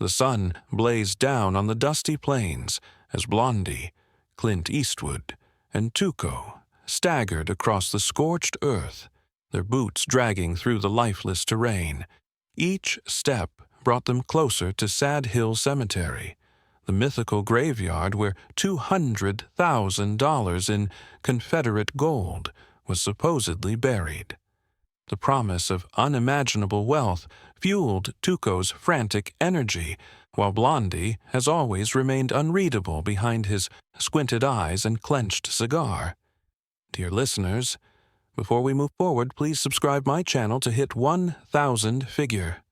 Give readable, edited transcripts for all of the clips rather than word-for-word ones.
The sun blazed down on the dusty plains as Blondie, Clint Eastwood, and Tuco staggered across the scorched earth, their boots dragging through the lifeless terrain. Each step brought them closer to Sad Hill Cemetery, the mythical graveyard where $200,000 in Confederate gold was supposedly buried. The promise of unimaginable wealth fueled Tuco's frantic energy, while Blondie has always remained unreadable behind his squinted eyes and clenched cigar. Dear listeners, before we move forward, please subscribe my channel to hit 1,000 figure.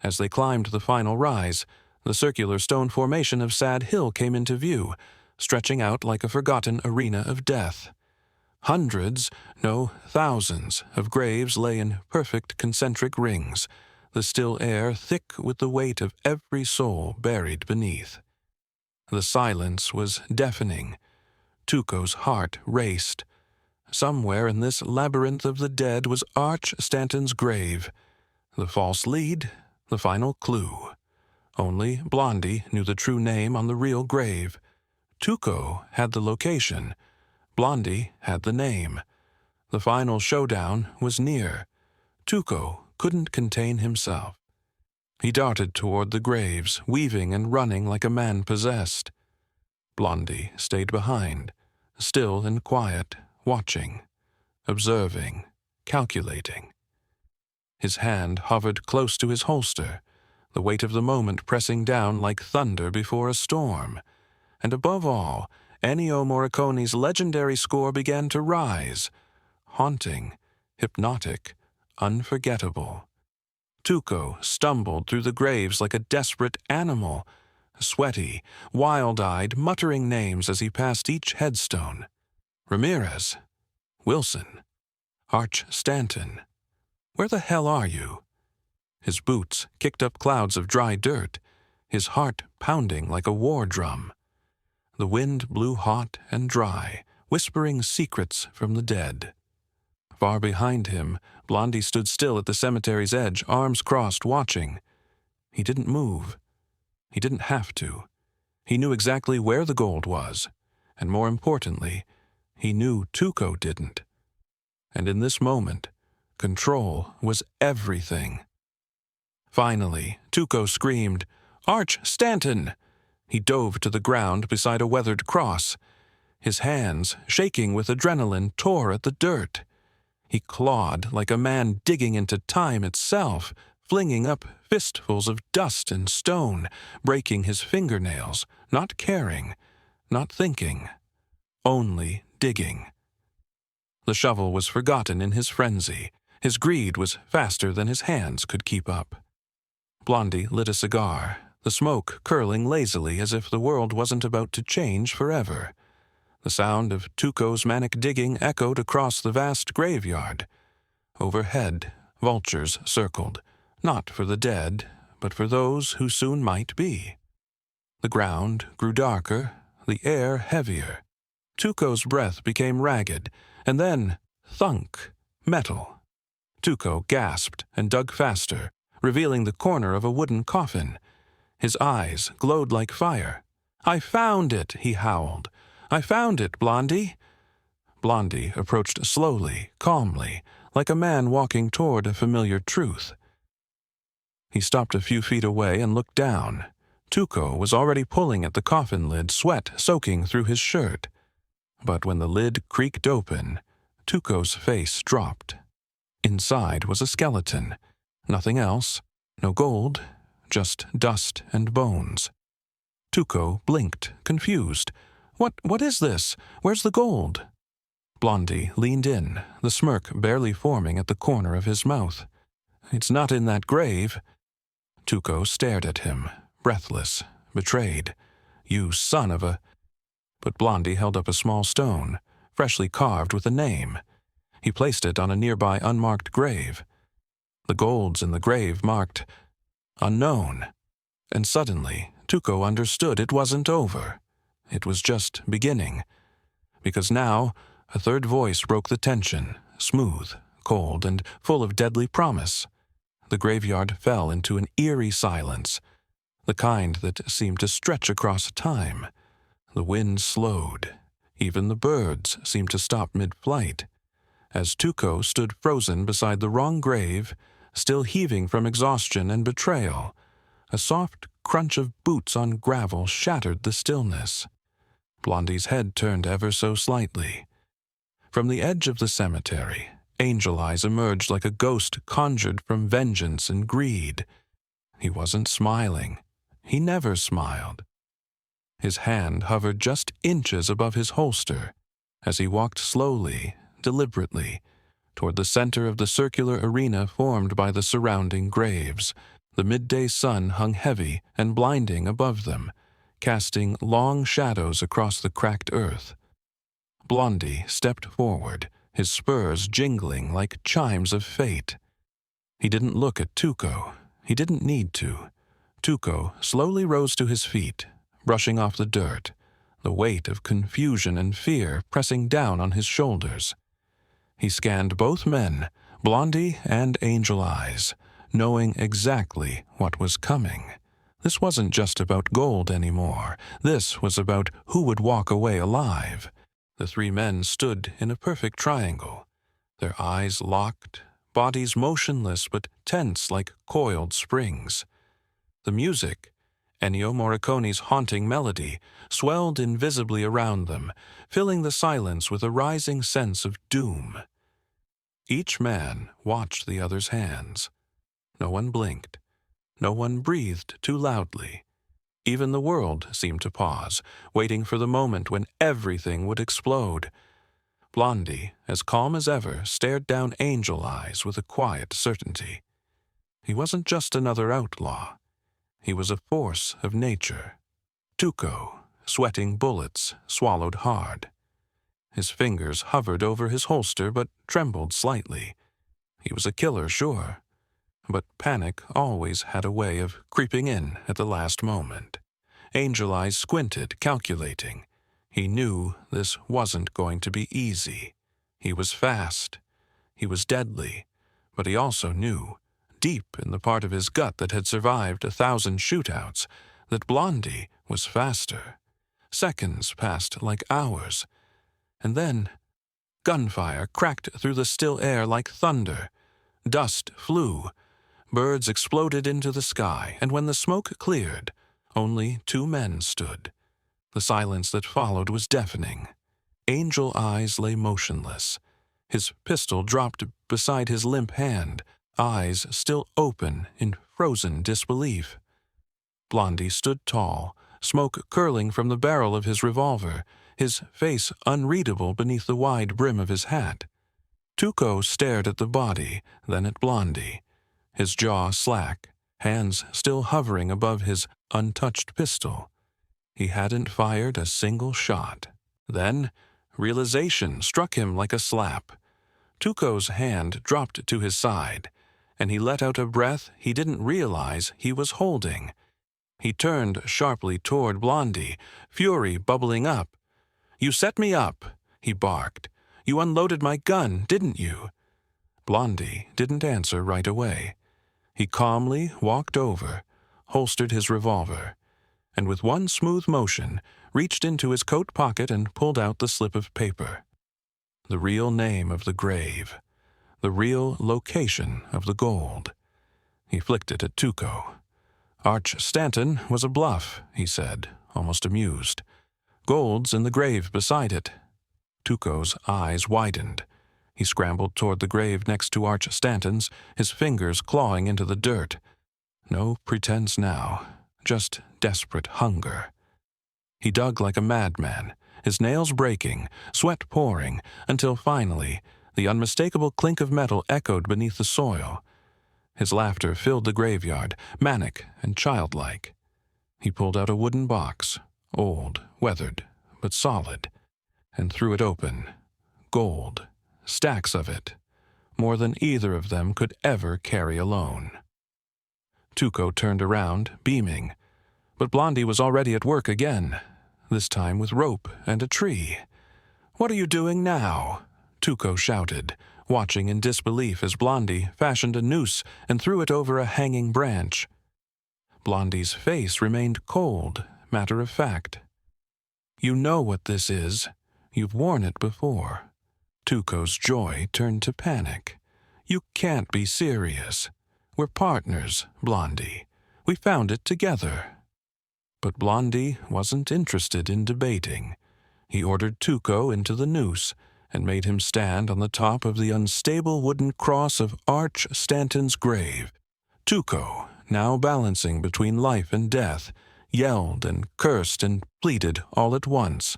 As they climbed the final rise, the circular stone formation of Sad Hill came into view, stretching out like a forgotten arena of death. Hundreds, no, thousands of graves lay in perfect concentric rings, the still air thick with the weight of every soul buried beneath. The silence was deafening. Tuco's heart raced. Somewhere in this labyrinth of the dead was Arch Stanton's grave, the false lead, the final clue. Only Blondie knew the true name on the real grave. Tuco had the location. Blondie had the name. The final showdown was near. Tuco couldn't contain himself. He darted toward the graves, weaving and running like a man possessed. Blondie stayed behind, still and quiet, watching, observing, calculating. His hand hovered close to his holster, the weight of the moment pressing down like thunder before a storm. And above all, Ennio Morricone's legendary score began to rise, haunting, hypnotic, unforgettable. Tuco stumbled through the graves like a desperate animal, sweaty, wild-eyed, muttering names as he passed each headstone. Ramirez, Wilson, Arch Stanton. Where the hell are you? His boots kicked up clouds of dry dirt, his heart pounding like a war drum. The wind blew hot and dry, whispering secrets from the dead. Far behind him, Blondie stood still at the cemetery's edge, arms crossed, watching. He didn't move. He didn't have to. He knew exactly where the gold was, and more importantly, he knew Tuco didn't. And in this moment, control was everything. Finally, Tuco screamed, "Arch Stanton!" He dove to the ground beside a weathered cross. His hands, shaking with adrenaline, tore at the dirt. He clawed like a man digging into time itself, flinging up fistfuls of dust and stone, breaking his fingernails, not caring, not thinking, only digging. The shovel was forgotten in his frenzy. His greed was faster than his hands could keep up. Blondie lit a cigar, the smoke curling lazily as if the world wasn't about to change forever. The sound of Tuco's manic digging echoed across the vast graveyard. Overhead, vultures circled, not for the dead, but for those who soon might be. The ground grew darker, the air heavier. Tuco's breath became ragged, and then, thunk, metal. Tuco gasped and dug faster, revealing the corner of a wooden coffin. His eyes glowed like fire. "I found it," he howled. "I found it, Blondie." Blondie approached slowly, calmly, like a man walking toward a familiar truth. He stopped a few feet away and looked down. Tuco was already pulling at the coffin lid, sweat soaking through his shirt. But when the lid creaked open, Tuco's face dropped. Inside was a skeleton. Nothing else. No gold, just dust and bones. Tuco blinked, confused. What is this? Where's the gold?" Blondie leaned in, the smirk barely forming at the corner of his mouth. "It's not in that grave." Tuco stared at him, breathless, betrayed. "You son of a—" But Blondie held up a small stone, freshly carved with a name. He placed it on a nearby unmarked grave. The golds in the grave marked "Unknown." And suddenly, Tuco understood it wasn't over. It was just beginning. Because now, a third voice broke the tension, smooth, cold, and full of deadly promise. The graveyard fell into an eerie silence. the kind that seemed to stretch across time. The wind slowed. Even the birds seemed to stop mid-flight. As Tuco stood frozen beside the wrong grave, still heaving from exhaustion and betrayal, a soft crunch of boots on gravel shattered the stillness. Blondie's head turned ever so slightly. From the edge of the cemetery, Angel Eyes emerged like a ghost conjured from vengeance and greed. He wasn't smiling. He never smiled. His hand hovered just inches above his holster as he walked slowly, deliberately, toward the center of the circular arena formed by the surrounding graves. The midday sun hung heavy and blinding above them, casting long shadows across the cracked earth. Blondie stepped forward, his spurs jingling like chimes of fate. He didn't look at Tuco. He didn't need to. Tuco slowly rose to his feet, brushing off the dirt, the weight of confusion and fear pressing down on his shoulders. He scanned both men, Blondie and Angel Eyes, knowing exactly what was coming. This wasn't just about gold anymore. This was about who would walk away alive. The three men stood in a perfect triangle, their eyes locked, bodies motionless but tense like coiled springs. The music, Ennio Morricone's haunting melody, swelled invisibly around them, filling the silence with a rising sense of doom. Each man watched the other's hands. No one blinked. No one breathed too loudly. Even the world seemed to pause, waiting for the moment when everything would explode. Blondie, as calm as ever, stared down Angel Eyes with a quiet certainty. He wasn't just another outlaw. He was a force of nature. Tuco, sweating bullets, swallowed hard. His fingers hovered over his holster but trembled slightly. He was a killer, sure. But panic always had a way of creeping in at the last moment. Angel Eyes squinted, calculating. He knew this wasn't going to be easy. He was fast. He was deadly. But he also knew, deep in the part of his gut that had survived 1,000 shootouts, that Blondie was faster. Seconds passed like hours. And then, gunfire cracked through the still air like thunder. Dust flew. Birds exploded into the sky, and when the smoke cleared, only 2 men stood. The silence that followed was deafening. Angel Eyes lay motionless. His pistol dropped beside his limp hand, eyes still open in frozen disbelief. Blondie stood tall, smoke curling from the barrel of his revolver, his face unreadable beneath the wide brim of his hat. Tuco stared at the body, then at Blondie, his jaw slack, hands still hovering above his untouched pistol. He hadn't fired a single shot. Then, realization struck him like a slap. Tuco's hand dropped to his side, and he let out a breath he didn't realize he was holding. He turned sharply toward Blondie, fury bubbling up. "You set me up," he barked. "You unloaded my gun, didn't you?" Blondie didn't answer right away. He calmly walked over, holstered his revolver, and with one smooth motion, reached into his coat pocket and pulled out the slip of paper. The real name of the grave. The real location of the gold. He flicked it at Tuco. "Arch Stanton was a bluff," he said, almost amused. "Gold's in the grave beside it." Tuco's eyes widened. He scrambled toward the grave next to Arch Stanton's, his fingers clawing into the dirt. No pretense now, just desperate hunger. He dug like a madman, his nails breaking, sweat pouring, until finally the unmistakable clink of metal echoed beneath the soil. His laughter filled the graveyard, manic and childlike. He pulled out a wooden box, old, weathered, but solid, and threw it open. Gold. Stacks of it. More than either of them could ever carry alone. Tuco turned around, beaming. But Blondie was already at work again, this time with rope and a tree. "What are you doing now?" Tuco shouted, watching in disbelief as Blondie fashioned a noose and threw it over a hanging branch. Blondie's face remained cold, matter-of-fact. "You know what this is. You've worn it before." Tuco's joy turned to panic. "You can't be serious. We're partners, Blondie. We found it together." But Blondie wasn't interested in debating. He ordered Tuco into the noose and made him stand on the top of the unstable wooden cross of Arch Stanton's grave. Tuco, now balancing between life and death, yelled and cursed and pleaded all at once.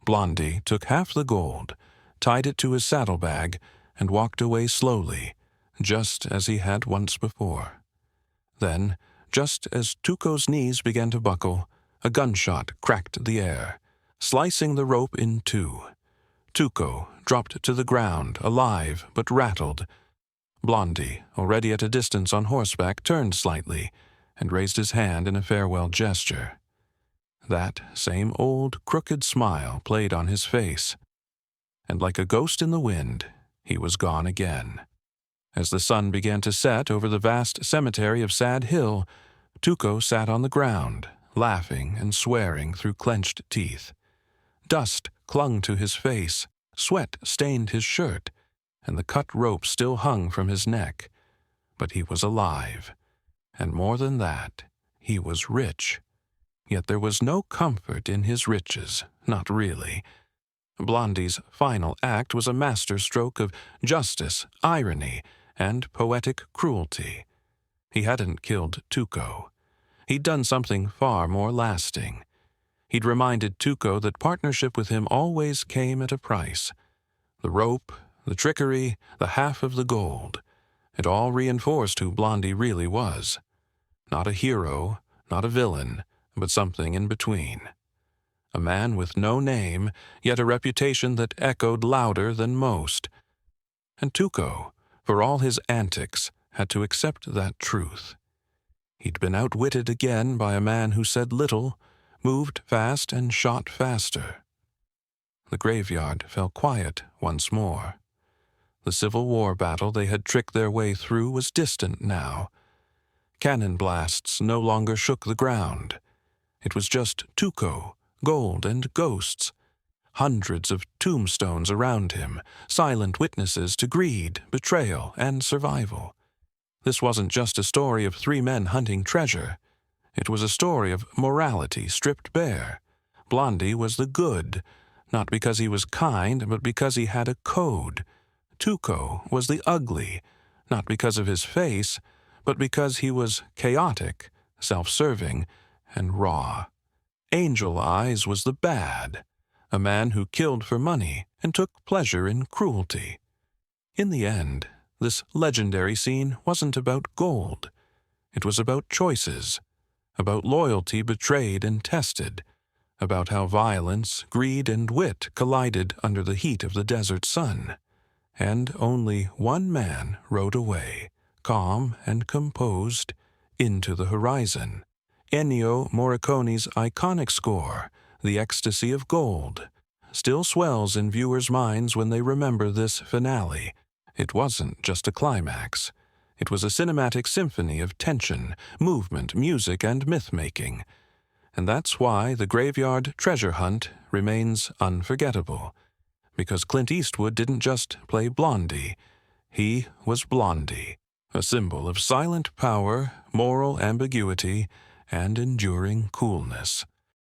Blondie took half the gold, tied it to his saddlebag, and walked away slowly, just as he had once before. Then, just as Tuco's knees began to buckle, a gunshot cracked the air, slicing the rope in two. Tuco dropped to the ground, alive but rattled. Blondie, already at a distance on horseback, turned slightly and raised his hand in a farewell gesture. That same old crooked smile played on his face, and like a ghost in the wind, he was gone again. As the sun began to set over the vast cemetery of Sad Hill, Tuco sat on the ground, laughing and swearing through clenched teeth. Dust clung to his face, sweat stained his shirt, and the cut rope still hung from his neck. But he was alive, and more than that, he was rich. Yet there was no comfort in his riches, not really. Blondie's final act was a masterstroke of justice, irony, and poetic cruelty. He hadn't killed Tuco. He'd done something far more lasting. He'd reminded Tuco that partnership with him always came at a price. The rope, the trickery, the half of the gold. It all reinforced who Blondie really was. Not a hero, not a villain, but something in between. A man with no name, yet a reputation that echoed louder than most. And Tuco, for all his antics, had to accept that truth. He'd been outwitted again by a man who said little, moved fast, and shot faster. The graveyard fell quiet once more. The Civil War battle they had tricked their way through was distant now. Cannon blasts no longer shook the ground. It was just Tuco, gold, and ghosts. Hundreds of tombstones around him, silent witnesses to greed, betrayal, and survival. This wasn't just a story of three men hunting treasure. It was a story of morality stripped bare. Blondie was the good, not because he was kind, but because he had a code. Tuco was the ugly, not because of his face, but because he was chaotic, self-serving, and raw. Angel Eyes was the bad, a man who killed for money and took pleasure in cruelty. In the end, this legendary scene wasn't about gold. It was about choices, about loyalty betrayed and tested, about how violence, greed, and wit collided under the heat of the desert sun. And only one man rode away, calm and composed, into the horizon. Ennio Morricone's iconic score, The Ecstasy of Gold, still swells in viewers' minds when they remember this finale. It wasn't just a climax. It was a cinematic symphony of tension, movement, music, and myth-making. And that's why The Graveyard Treasure Hunt remains unforgettable. Because Clint Eastwood didn't just play Blondie. He was Blondie, a symbol of silent power, moral ambiguity, and enduring coolness.